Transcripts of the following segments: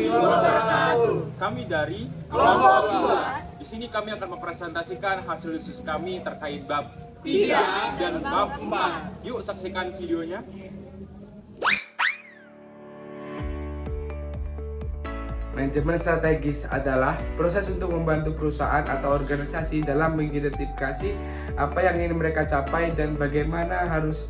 warahmatullahi wabarakatuh. Kami dari Kelompok 2. Di sini kami akan mempresentasikan hasil diskusi kami terkait bab 3 dan bab 4. Yuk saksikan videonya. Manajemen strategis adalah proses untuk membantu perusahaan atau organisasi dalam mengidentifikasi apa yang ingin mereka capai dan bagaimana harus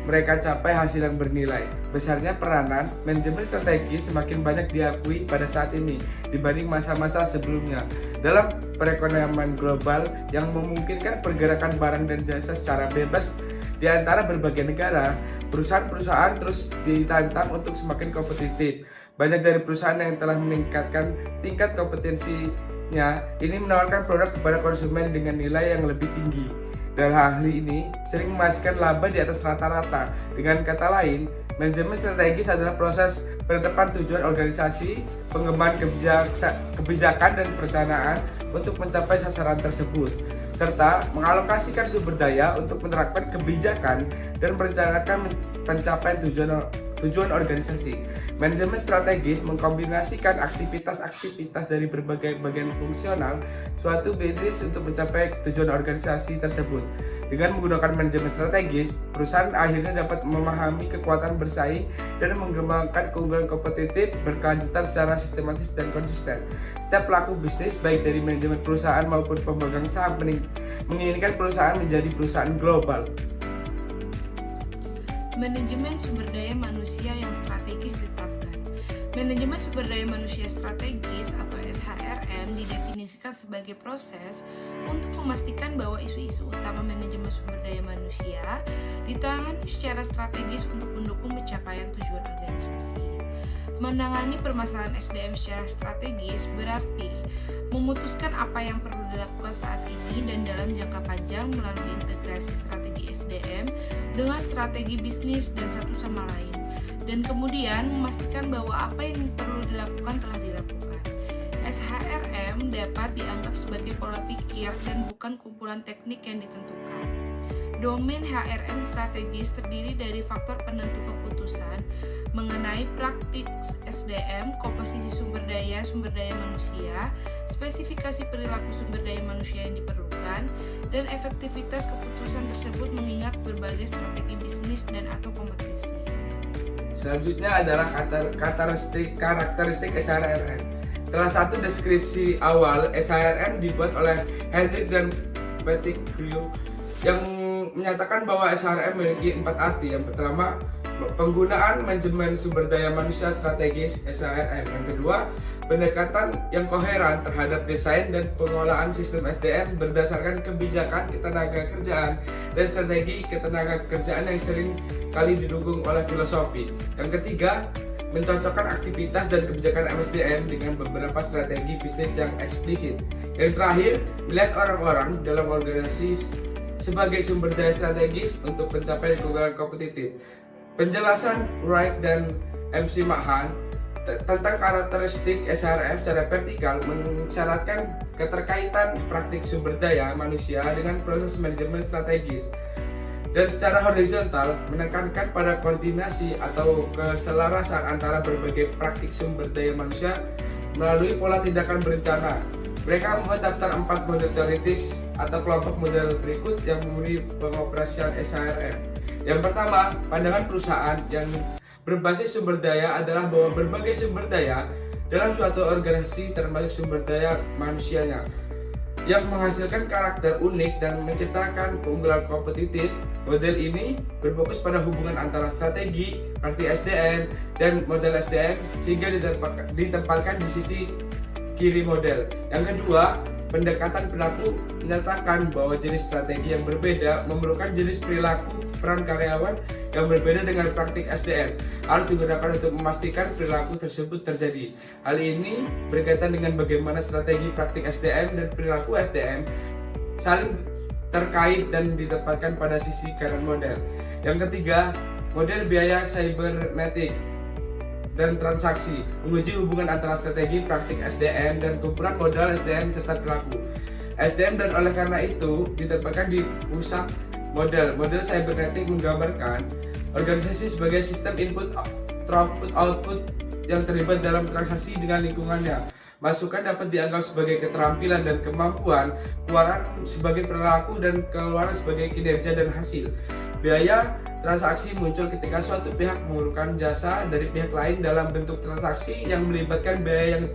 mereka capai hasil yang bernilai. Besarnya peranan manajemen strategis semakin banyak diakui pada saat ini dibanding masa-masa sebelumnya dalam perekonomian global yang memungkinkan pergerakan barang dan jasa secara bebas di antara berbagai negara. Perusahaan-perusahaan terus ditantang untuk semakin kompetitif. Banyak dari perusahaan yang telah meningkatkan tingkat kompetensinya ini menawarkan produk kepada konsumen dengan nilai yang lebih tinggi. Dalam hal ini sering menghasilkan laba di atas rata-rata. Dengan kata lain, manajemen strategis adalah proses penetapan tujuan organisasi, pengembangan kebijakan dan perencanaan untuk mencapai sasaran tersebut, serta mengalokasikan sumber daya untuk menerapkan kebijakan dan merencanakan pencapaian tujuan organisasi. Manajemen strategis mengkombinasikan aktivitas-aktivitas dari berbagai bagian fungsional suatu bisnis untuk mencapai tujuan organisasi tersebut. Dengan menggunakan manajemen strategis, perusahaan akhirnya dapat memahami kekuatan bersaing dan mengembangkan keunggulan kompetitif berkelanjutan secara sistematis dan konsisten. Setiap pelaku bisnis, baik dari manajemen perusahaan maupun pemegang saham, menginginkan perusahaan menjadi perusahaan global. Manajemen sumber daya manusia yang strategis ditetapkan. Manajemen sumber daya manusia strategis atau SHRM didefinisikan sebagai proses untuk memastikan bahwa isu-isu utama manajemen sumber daya manusia ditangani secara strategis untuk mendukung pencapaian tujuan organisasi. Menangani permasalahan SDM secara strategis berarti memutuskan apa yang perlu dilakukan saat ini dan dalam jangka panjang melalui integrasi strategi SDM dengan strategi bisnis dan satu sama lain, dan kemudian memastikan bahwa apa yang perlu dilakukan telah dilakukan. SHRM dapat dianggap sebagai pola pikir dan bukan kumpulan teknik yang ditentukan. Domain HRM strategis terdiri dari faktor penentu keputusan mengenai praktik SDM, komposisi sumber daya manusia, spesifikasi perilaku sumber daya manusia yang diperlukan, dan efektivitas keputusan tersebut mengingat berbagai strategi bisnis dan atau kompetisi. Selanjutnya adalah karakteristik SHRM. Salah satu deskripsi awal SHRM dibuat oleh Hendrik dan Pettigrew yang menyatakan bahwa SHRM memiliki 4 arti. Yang pertama, penggunaan manajemen sumber daya manusia strategis SHRM. Yang kedua, pendekatan yang koheran terhadap desain dan pengelolaan sistem SDM berdasarkan kebijakan ketenagakerjaan dan strategi ketenagakerjaan yang sering kali didukung oleh filosofi. Yang ketiga, mencocokkan aktivitas dan kebijakan MSDM dengan beberapa strategi bisnis yang eksplisit. Yang terakhir, melihat orang-orang dalam organisasi sebagai sumber daya strategis untuk mencapai keunggulan kompetitif. Penjelasan Wright dan MC Mahan tentang karakteristik SHRM secara vertikal mensyaratkan keterkaitan praktik sumber daya manusia dengan proses manajemen strategis, dan secara horizontal menekankan pada koordinasi atau keselarasan antara berbagai praktik sumber daya manusia melalui pola tindakan berencana. Mereka membuat daftar 4 model teoritis atau kelompok model berikut yang memenuhi pengoperasian SHRM. Yang pertama, pandangan perusahaan yang berbasis sumber daya adalah bahwa berbagai sumber daya dalam suatu organisasi termasuk sumber daya manusianya yang menghasilkan karakter unik dan menciptakan keunggulan kompetitif. Model ini berfokus pada hubungan antara strategi, praktik SDM, dan model SDM sehingga ditempatkan di sisi kiri model. Yang kedua, pendekatan perilaku menyatakan bahwa jenis strategi yang berbeda memerlukan jenis perilaku peran karyawan yang berbeda dengan praktik SDM harus digunakan untuk memastikan perilaku tersebut terjadi. Hal ini berkaitan dengan bagaimana strategi praktik SDM dan perilaku SDM saling terkait dan ditempatkan pada sisi kanan model. Yang ketiga, model biaya cybernetik dan transaksi menguji hubungan antara strategi praktik SDM dan kumpulan modal SDM serta perilaku SDM, dan oleh karena itu ditempatkan di pusat model. Model cybernetik menggambarkan organisasi sebagai sistem input, output, yang terlibat dalam transaksi dengan lingkungannya. Masukan dapat dianggap sebagai keterampilan dan kemampuan, pengeluaran sebagai perilaku, dan keluaran sebagai kinerja dan hasil. Biaya transaksi muncul ketika suatu pihak memerlukan jasa dari pihak lain dalam bentuk transaksi yang melibatkan biaya yang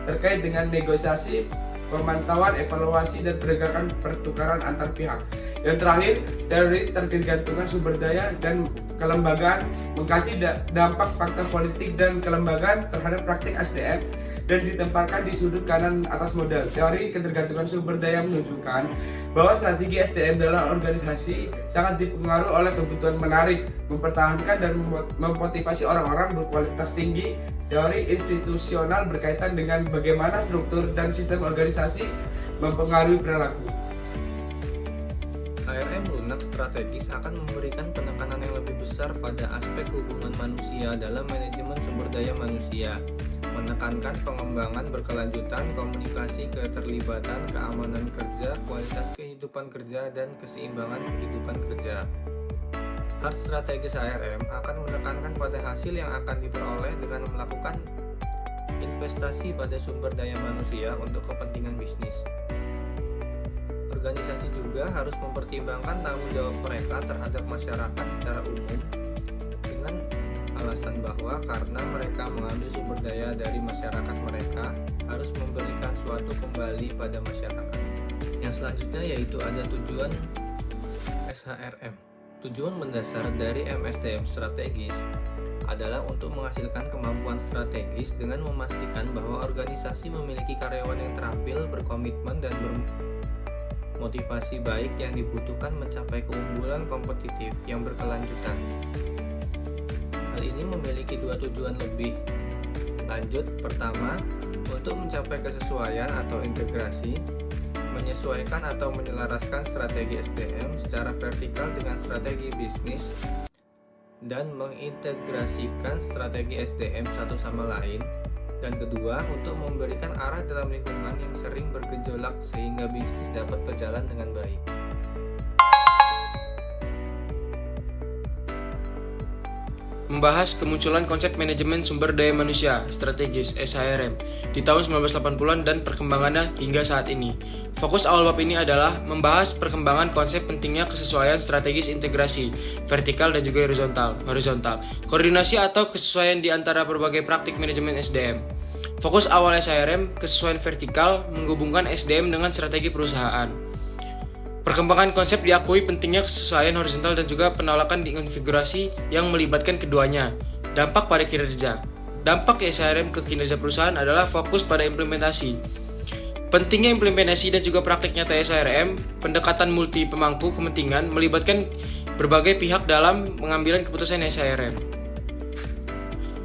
terkait dengan negosiasi, pemantauan, evaluasi, dan penegakan pertukaran antar pihak. Yang terakhir, teori ketergantungan sumber daya dan kelembagaan mengkaji dampak faktor politik dan kelembagaan terhadap praktik SDM dan ditempatkan di sudut kanan atas model. Teori ketergantungan sumber daya menunjukkan bahwa strategi SDM dalam organisasi sangat dipengaruhi oleh kebutuhan menarik, mempertahankan, dan memotivasi orang-orang berkualitas tinggi. Teori institusional berkaitan dengan bagaimana struktur dan sistem organisasi mempengaruhi perilaku. ARM lunak strategis akan memberikan penekanan yang lebih besar pada aspek hubungan manusia dalam manajemen sumber daya manusia, menekankan pengembangan berkelanjutan, komunikasi, keterlibatan, keamanan kerja, kualitas kehidupan kerja, dan keseimbangan kehidupan kerja. Hard strategis ARM akan menekankan pada hasil yang akan diperoleh dengan melakukan investasi pada sumber daya manusia untuk kepentingan bisnis. Organisasi juga harus mempertimbangkan tanggung jawab mereka terhadap masyarakat secara umum dengan alasan bahwa karena mereka mengambil sumber daya dari masyarakat, mereka harus memberikan suatu kembali pada masyarakat. Yang selanjutnya yaitu ada tujuan SHRM. Tujuan mendasar dari MSDM strategis adalah untuk menghasilkan kemampuan strategis dengan memastikan bahwa organisasi memiliki karyawan yang terampil, berkomitmen, dan motivasi baik yang dibutuhkan mencapai keunggulan kompetitif yang berkelanjutan. Hal ini memiliki dua tujuan lebih lanjut. Pertama, untuk mencapai kesesuaian atau integrasi, menyesuaikan atau menyelaraskan strategi SDM secara vertikal dengan strategi bisnis, dan mengintegrasikan strategi SDM satu sama lain. Dan kedua, untuk memberikan arah dalam lingkungan yang sering bergejolak sehingga bisnis dapat berjalan dengan baik. Membahas kemunculan konsep manajemen sumber daya manusia strategis (SHRM) di tahun 1980-an dan perkembangannya hingga saat ini. Fokus awal bab ini adalah membahas perkembangan konsep pentingnya kesesuaian strategis integrasi vertikal dan juga horizontal, koordinasi atau kesesuaian di antara berbagai praktik manajemen SDM. Fokus awal SHRM, kesesuaian vertikal, menghubungkan SDM dengan strategi perusahaan. Perkembangan konsep diakui pentingnya kesesuaian horizontal dan juga penolakan di konfigurasi yang melibatkan keduanya. Dampak pada kinerja. Dampak SHRM ke kinerja perusahaan adalah fokus pada implementasi. Pentingnya implementasi dan juga praktik nyata SHRM, pendekatan multi pemangku kepentingan melibatkan berbagai pihak dalam pengambilan keputusan SHRM.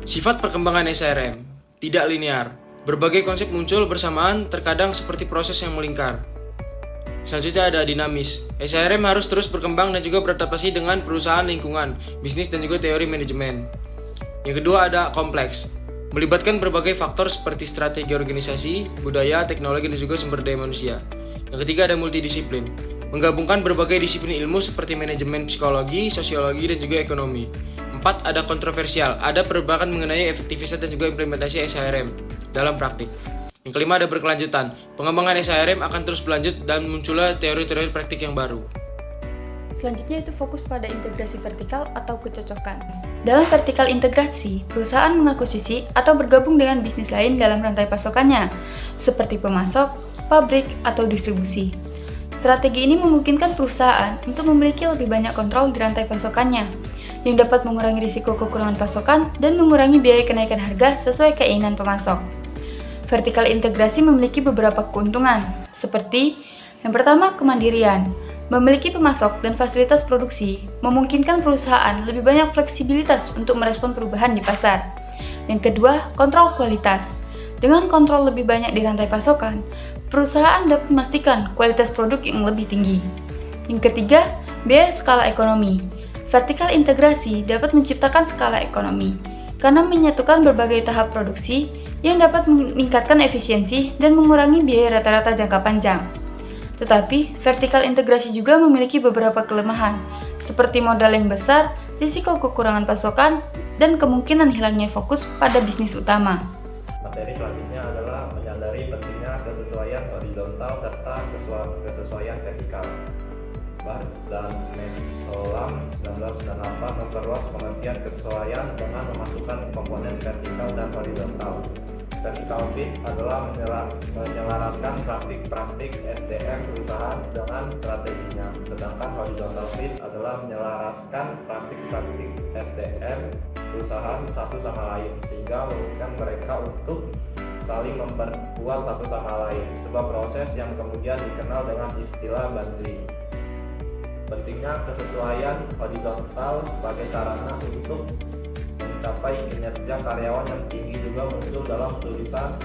Sifat perkembangan SHRM tidak linear. Berbagai konsep muncul bersamaan, terkadang seperti proses yang melingkar. Selanjutnya ada dinamis. SHRM harus terus berkembang dan juga beradaptasi dengan perusahaan, lingkungan, bisnis, dan juga teori manajemen. Yang kedua ada kompleks. Melibatkan berbagai faktor seperti strategi organisasi, budaya, teknologi, dan juga sumber daya manusia. Yang ketiga ada multidisiplin. Menggabungkan berbagai disiplin ilmu seperti manajemen, psikologi, sosiologi, dan juga ekonomi. 4. Ada kontroversial. Ada perdebatan mengenai efektivitas dan juga implementasi SHRM dalam praktik. Yang kelima ada berkelanjutan. Pengembangan SHRM akan terus berlanjut dan munculnya teori-teori praktik yang baru. Selanjutnya itu fokus pada integrasi vertikal atau kecocokan. Dalam vertikal integrasi, perusahaan mengakuisisi atau bergabung dengan bisnis lain dalam rantai pasokannya, seperti pemasok, pabrik, atau distribusi. Strategi ini memungkinkan perusahaan untuk memiliki lebih banyak kontrol di rantai pasokannya, yang dapat mengurangi risiko kekurangan pasokan dan mengurangi biaya kenaikan harga sesuai keinginan pemasok. Vertikal integrasi memiliki beberapa keuntungan, seperti yang pertama, kemandirian. Memiliki pemasok dan fasilitas produksi memungkinkan perusahaan lebih banyak fleksibilitas untuk merespon perubahan di pasar. Yang kedua, kontrol kualitas. Dengan kontrol lebih banyak di rantai pasokan, perusahaan dapat memastikan kualitas produk yang lebih tinggi. Yang ketiga, biaya skala ekonomi. Vertikal integrasi dapat menciptakan skala ekonomi karena menyatukan berbagai tahap produksi yang dapat meningkatkan efisiensi dan mengurangi biaya rata-rata jangka panjang. Tetapi, vertikal integrasi juga memiliki beberapa kelemahan, seperti modal yang besar, risiko kekurangan pasokan, dan kemungkinan hilangnya fokus pada bisnis utama. Materi selanjutnya adalah menyadari pentingnya kesesuaian horizontal serta kesesuaian vertikal. Barth dan Mesolam 1998 memperluas pengertian kesesuaian dengan memasukkan komponen vertikal dan horizontal. Vertical fit adalah menyelaraskan praktik-praktik SDM perusahaan dengan strateginya, sedangkan horizontal fit adalah menyelaraskan praktik-praktik SDM perusahaan satu sama lain, sehingga memungkinkan mereka untuk saling memperkuat satu sama lain, sebuah proses yang kemudian dikenal dengan istilah bundling. Pentingnya kesesuaian horizontal sebagai sarana untuk mencapai kinerja karyawan yang tinggi juga muncul dalam tulisan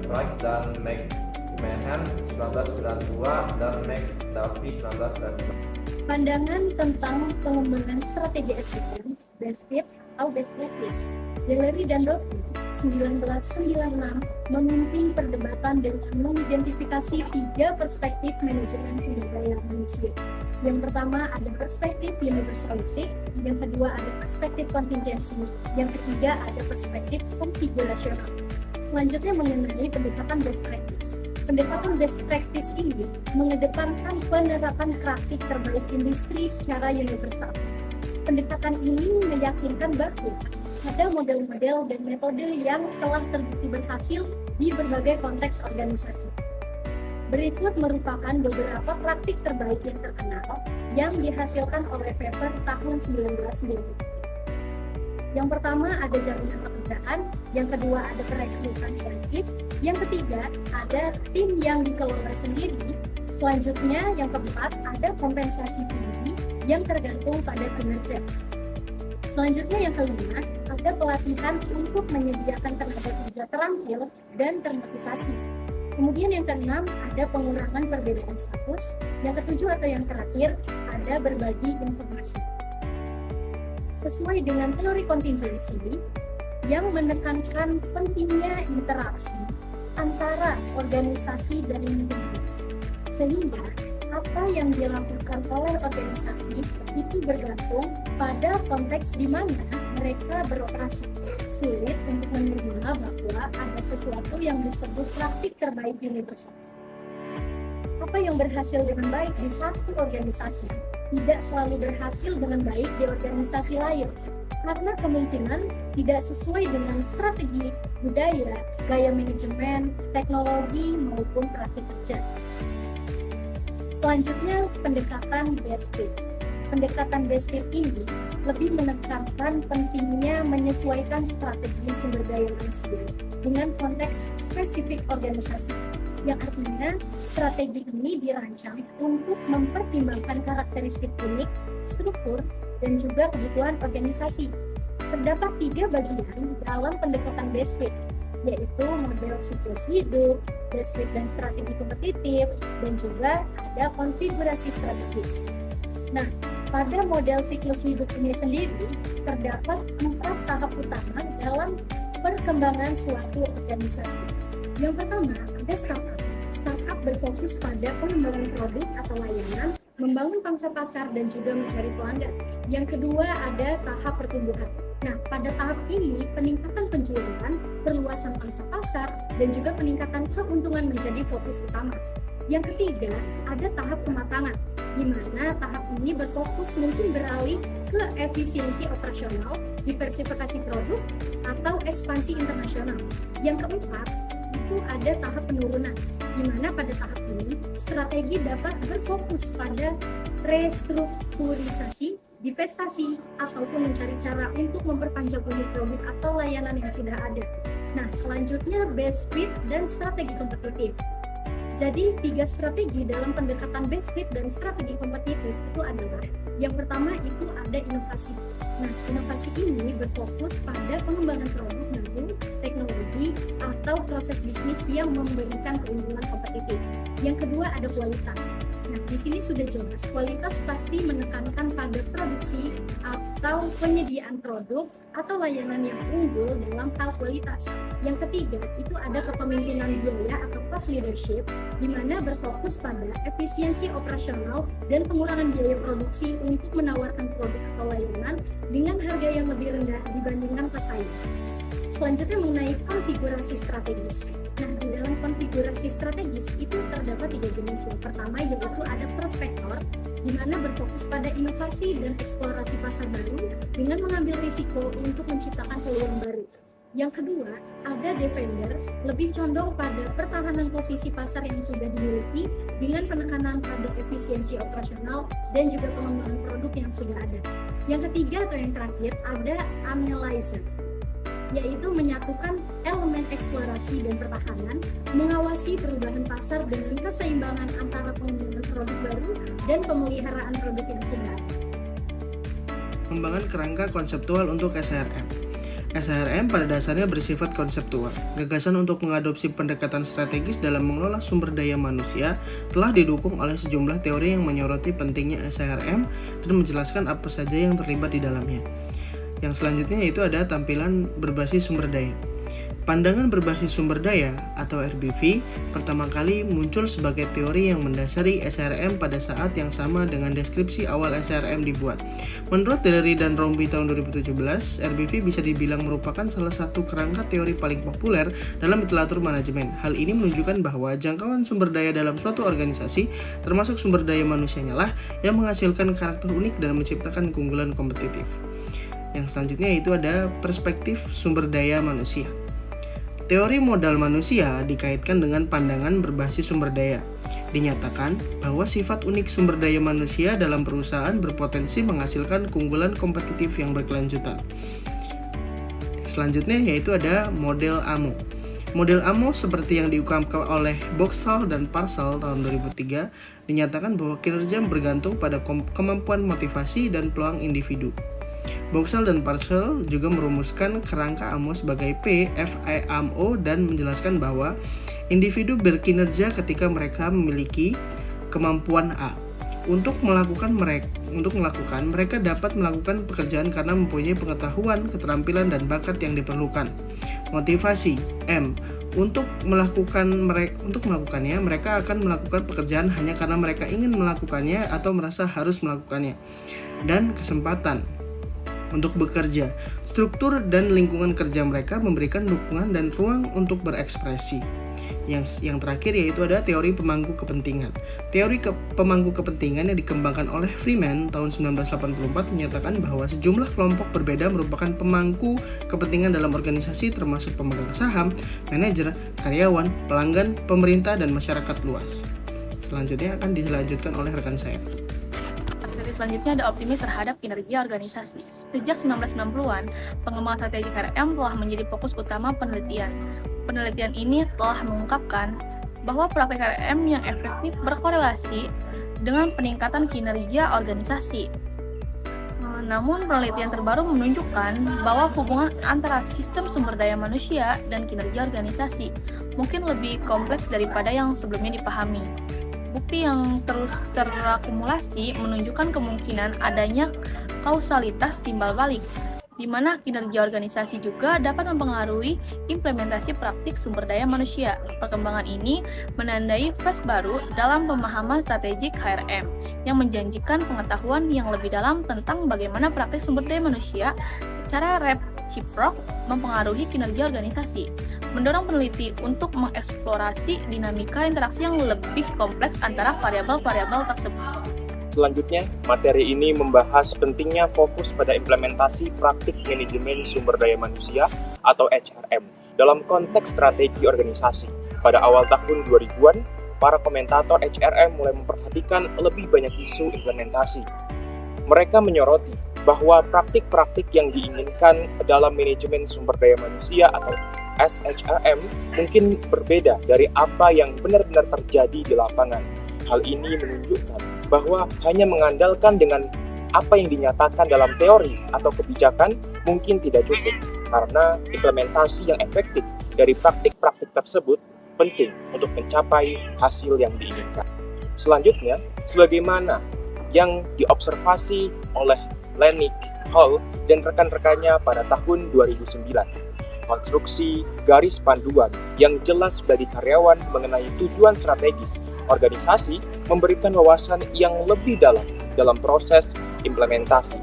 Wright dan McMahon 1992 dan McDuffie 1995. Pandangan tentang pengembangan strategi SDM, best fit atau best practice. Deleri dan Rothy 1996 memimpin perdebatan dengan mengidentifikasi 3 perspektif manajemen sumber daya manusia. Yang pertama ada perspektif universalistik, yang kedua ada perspektif kontingensi, yang ketiga ada perspektif konfigurasional. Selanjutnya mengenai pendekatan best practice. Pendekatan best practice ini mengedepankan penerapan praktik terbaik industri secara universal. Pendekatan ini meyakinkan bahwa ada model-model dan metode yang telah terbukti berhasil di berbagai konteks organisasi. Berikut merupakan beberapa praktik terbaik yang terkenal yang dihasilkan oleh Weber tahun 1990. Yang pertama ada jaminan pekerjaan, yang kedua ada perekrutan selektif, yang ketiga ada tim yang dikelola sendiri, selanjutnya yang keempat ada kompensasi tinggi yang tergantung pada kinerja. Selanjutnya yang kelima ada pelatihan untuk menyediakan tenaga kerja terampil dan termotivasi. Kemudian yang keenam ada pengurangan perbedaan status, yang ketujuh atau yang terakhir ada berbagi informasi. Sesuai dengan teori kontingensi yang menekankan pentingnya interaksi antara organisasi dan individu, sehingga apa yang dilakukan oleh organisasi itu bergantung pada konteks di mana mereka beroperasi. Sulit untuk menerima bahwa ada sesuatu yang disebut praktik terbaik universal. Apa yang berhasil dengan baik di satu organisasi tidak selalu berhasil dengan baik di organisasi lain, karena kemungkinan tidak sesuai dengan strategi, budaya, gaya manajemen, teknologi, maupun praktik kerja. Selanjutnya, pendekatan best fit. Pendekatan best fit ini lebih menekankan pentingnya menyesuaikan strategi sumber daya manusia dengan konteks spesifik organisasi, yang artinya strategi ini dirancang untuk mempertimbangkan karakteristik unik, struktur, dan juga kebutuhan organisasi. Terdapat 3 bagian dalam pendekatan best fit, yaitu model siklus hidup, best fit dan strategi kompetitif, dan juga ada konfigurasi strategis. Nah, pada model siklus hidup ini sendiri terdapat 4 tahap utama dalam perkembangan suatu organisasi. Yang pertama ada startup. Startup berfokus pada pengembangan produk atau layanan, membangun pangsa pasar dan juga mencari pelanggan. Yang kedua ada tahap pertumbuhan. Nah, pada tahap ini peningkatan penjualan, perluasan pangsa pasar, dan juga peningkatan keuntungan menjadi fokus utama. Yang ketiga ada tahap kematangan, di mana tahap ini berfokus mungkin beralih ke efisiensi operasional, diversifikasi produk, atau ekspansi internasional. Yang keempat itu ada tahap penurunan, di mana pada tahap ini strategi dapat berfokus pada restrukturisasi, divestasi, ataupun mencari cara untuk memperpanjang unit produk atau layanan yang sudah ada. Nah, selanjutnya best fit dan strategi kompetitif. Jadi 3 strategi dalam pendekatan best fit dan strategi kompetitif itu adalah yang pertama itu ada inovasi. Nah, inovasi ini berfokus pada pengembangan produk baru, teknologi, atau atau proses bisnis yang memberikan keunggulan kompetitif. Yang kedua ada kualitas. Nah, di sini sudah jelas kualitas pasti menekankan pada produksi atau penyediaan produk atau layanan yang unggul dalam hal kualitas. Yang ketiga itu ada kepemimpinan biaya atau cost leadership, di mana berfokus pada efisiensi operasional dan pengurangan biaya produksi untuk menawarkan produk atau layanan dengan harga yang lebih rendah dibandingkan pesaing. Selanjutnya mengenai konfigurasi strategis. Nah, di dalam konfigurasi strategis itu terdapat 3 jenis. Yang pertama yaitu ada prospektor, di mana berfokus pada inovasi dan eksplorasi pasar baru dengan mengambil risiko untuk menciptakan peluang baru. Yang kedua, ada defender, lebih condong pada pertahanan posisi pasar yang sudah dimiliki dengan penekanan pada efisiensi operasional dan juga pengembangan produk yang sudah ada. Yang ketiga atau yang terakhir ada analyzer, yaitu menyatukan elemen eksplorasi dan pertahanan, mengawasi perubahan pasar dengan keseimbangan antara pengembangan produk baru dan pemeliharaan produk yang sudah ada. Pengembangan kerangka konseptual untuk SHRM. SHRM pada dasarnya bersifat konseptual. Gagasan untuk mengadopsi pendekatan strategis dalam mengelola sumber daya manusia telah didukung oleh sejumlah teori yang menyoroti pentingnya SHRM dan menjelaskan apa saja yang terlibat di dalamnya. Yang selanjutnya yaitu ada tampilan berbasis sumber daya. Pandangan berbasis sumber daya atau RBV pertama kali muncul sebagai teori yang mendasari SHRM pada saat yang sama dengan deskripsi awal SHRM dibuat. Menurut Deleri dan Rombi tahun 2017, RBV bisa dibilang merupakan salah satu kerangka teori paling populer dalam literatur manajemen. Hal ini menunjukkan bahwa jangkauan sumber daya dalam suatu organisasi, termasuk sumber daya manusianya lah, yang menghasilkan karakter unik dan menciptakan keunggulan kompetitif. Yang selanjutnya yaitu ada perspektif sumber daya manusia. Teori modal manusia dikaitkan dengan pandangan berbasis sumber daya. Dinyatakan bahwa sifat unik sumber daya manusia dalam perusahaan berpotensi menghasilkan keunggulan kompetitif yang berkelanjutan. Selanjutnya yaitu ada model AMO. Model AMO seperti yang diungkapkan oleh Boxall dan Parcell tahun 2003 dinyatakan bahwa kinerja bergantung pada kemampuan motivasi dan peluang individu. Boxall dan Parcell juga merumuskan kerangka AMO sebagai PFAMO dan menjelaskan bahwa individu berkinerja ketika mereka memiliki kemampuan A. Untuk melakukan mereka dapat melakukan pekerjaan karena mempunyai pengetahuan, keterampilan, dan bakat yang diperlukan. Motivasi M. Untuk melakukannya, mereka akan melakukan pekerjaan hanya karena mereka ingin melakukannya atau merasa harus melakukannya. Dan kesempatan untuk bekerja. Struktur dan lingkungan kerja mereka memberikan dukungan dan ruang untuk berekspresi. Yang terakhir yaitu ada teori pemangku kepentingan. Teori pemangku kepentingan yang dikembangkan oleh Freeman tahun 1984 menyatakan bahwa sejumlah kelompok berbeda merupakan pemangku kepentingan dalam organisasi, termasuk pemegang saham, manajer, karyawan, pelanggan, pemerintah, dan masyarakat luas. Selanjutnya akan dilanjutkan oleh rekan saya. Selanjutnya ada optimis terhadap kinerja organisasi. Sejak 1990-an, pengembangan strategi KRM telah menjadi fokus utama penelitian. Penelitian ini telah mengungkapkan bahwa praktek KRM yang efektif berkorelasi dengan peningkatan kinerja organisasi. Namun, penelitian terbaru menunjukkan bahwa hubungan antara sistem sumber daya manusia dan kinerja organisasi mungkin lebih kompleks daripada yang sebelumnya dipahami. Bukti yang terus terakumulasi menunjukkan kemungkinan adanya kausalitas timbal balik, di mana kinerja organisasi juga dapat mempengaruhi implementasi praktik sumber daya manusia. Perkembangan ini menandai fase baru dalam pemahaman strategik HRM, yang menjanjikan pengetahuan yang lebih dalam tentang bagaimana praktik sumber daya manusia secara reciprok mempengaruhi kinerja organisasi, mendorong peneliti untuk mengeksplorasi dinamika interaksi yang lebih kompleks antara variabel-variabel tersebut. Selanjutnya, materi ini membahas pentingnya fokus pada implementasi praktik manajemen sumber daya manusia atau HRM dalam konteks strategi organisasi. Pada awal tahun 2000-an, para komentator HRM mulai memperhatikan lebih banyak isu implementasi. Mereka menyoroti bahwa praktik-praktik yang diinginkan dalam manajemen sumber daya manusia atau SHRM mungkin berbeda dari apa yang benar-benar terjadi di lapangan. Hal ini menunjukkan bahwa hanya mengandalkan dengan apa yang dinyatakan dalam teori atau kebijakan mungkin tidak cukup. karena implementasi yang efektif dari praktik-praktik tersebut penting untuk mencapai hasil yang diinginkan. Selanjutnya, sebagaimana yang diobservasi oleh Lenick, Hall, dan rekan-rekannya pada tahun 2009. Konstruksi garis panduan yang jelas bagi karyawan mengenai tujuan strategis organisasi memberikan wawasan yang lebih dalam proses implementasi.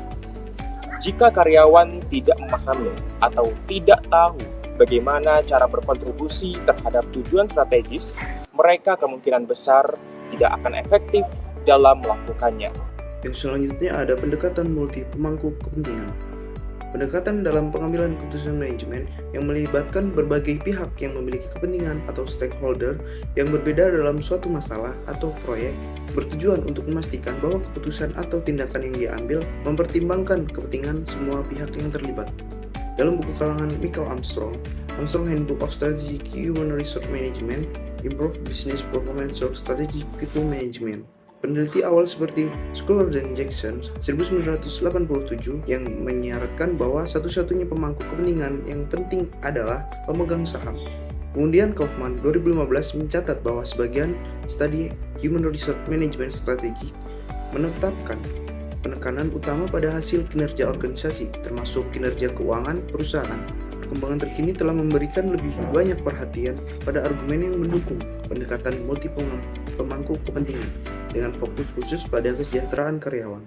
Jika karyawan tidak memahami atau tidak tahu bagaimana cara berkontribusi terhadap tujuan strategis, mereka kemungkinan besar tidak akan efektif dalam melakukannya. Yang selanjutnya ada pendekatan multi pemangku kepentingan. Pendekatan dalam pengambilan keputusan manajemen yang melibatkan berbagai pihak yang memiliki kepentingan atau stakeholder yang berbeda dalam suatu masalah atau proyek bertujuan untuk memastikan bahwa keputusan atau tindakan yang diambil mempertimbangkan kepentingan semua pihak yang terlibat. Dalam buku kalangan Michael Armstrong, Armstrong Handbook of Strategic Human Resource Management, Improve Business Performance or Strategic People Management, peneliti awal seperti Schuller dan Jackson 1987 yang menyarankan bahwa satu-satunya pemangku kepentingan yang penting adalah pemegang saham. Kemudian Kaufman 2015 mencatat bahwa sebagian studi Human Resource Management Strategy menetapkan penekanan utama pada hasil kinerja organisasi, termasuk kinerja keuangan perusahaan. Perkembangan terkini telah memberikan lebih banyak perhatian pada argumen yang mendukung pendekatan multi pemangku kepentingan dengan fokus khusus pada kesejahteraan karyawan.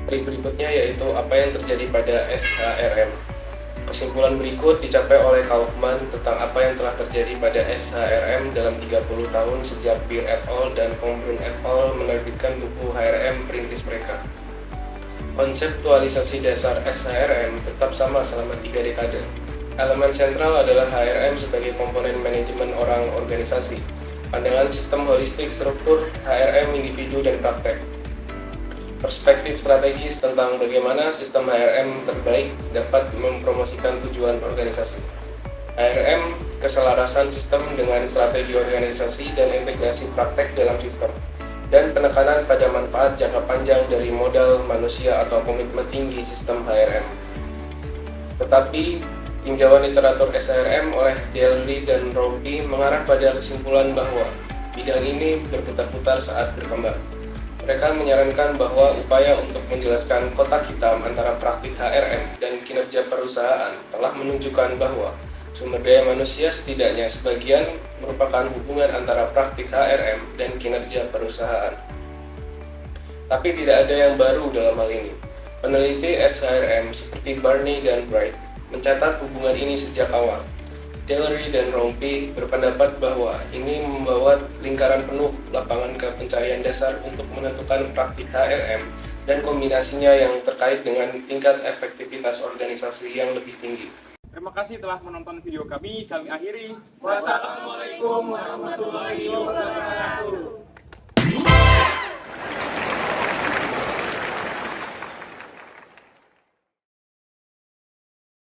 Berikutnya yaitu apa yang terjadi pada SHRM. Kesimpulan berikut dicapai oleh Kaufman tentang apa yang telah terjadi pada SHRM dalam 30 tahun sejak Beer et al. Dan Combrun et al. Menerbitkan buku HRM perintis mereka. Konseptualisasi dasar SHRM tetap sama selama 3 dekade. Elemen sentral adalah HRM sebagai komponen manajemen orang organisasi, pandangan sistem holistik struktur HRM individu dan praktek, perspektif strategis tentang bagaimana sistem HRM terbaik dapat mempromosikan tujuan organisasi, HRM keselarasan sistem dengan strategi organisasi dan integrasi praktek dalam sistem, dan penekanan pada manfaat jangka panjang dari modal manusia atau komitmen tinggi sistem HRM. Tetapi, tinjauan literatur SHRM oleh Delry dan Rompi mengarah pada kesimpulan bahwa bidang ini berputar-putar saat berkembang. Mereka menyarankan bahwa upaya untuk menjelaskan kotak hitam antara praktik HRM dan kinerja perusahaan telah menunjukkan bahwa sumber daya manusia setidaknya sebagian merupakan hubungan antara praktik HRM dan kinerja perusahaan. Tapi tidak ada yang baru dalam hal ini. Peneliti SHRM seperti Barney dan Bright mencatat hubungan ini sejak awal. Delry dan Rompi berpendapat bahwa ini membawa lingkaran penuh lapangan ke pencarian dasar untuk menentukan praktik HRM dan kombinasinya yang terkait dengan tingkat efektivitas organisasi yang lebih tinggi. Terima kasih telah menonton video kami akhiri. Wassalamualaikum warahmatullahi wabarakatuh.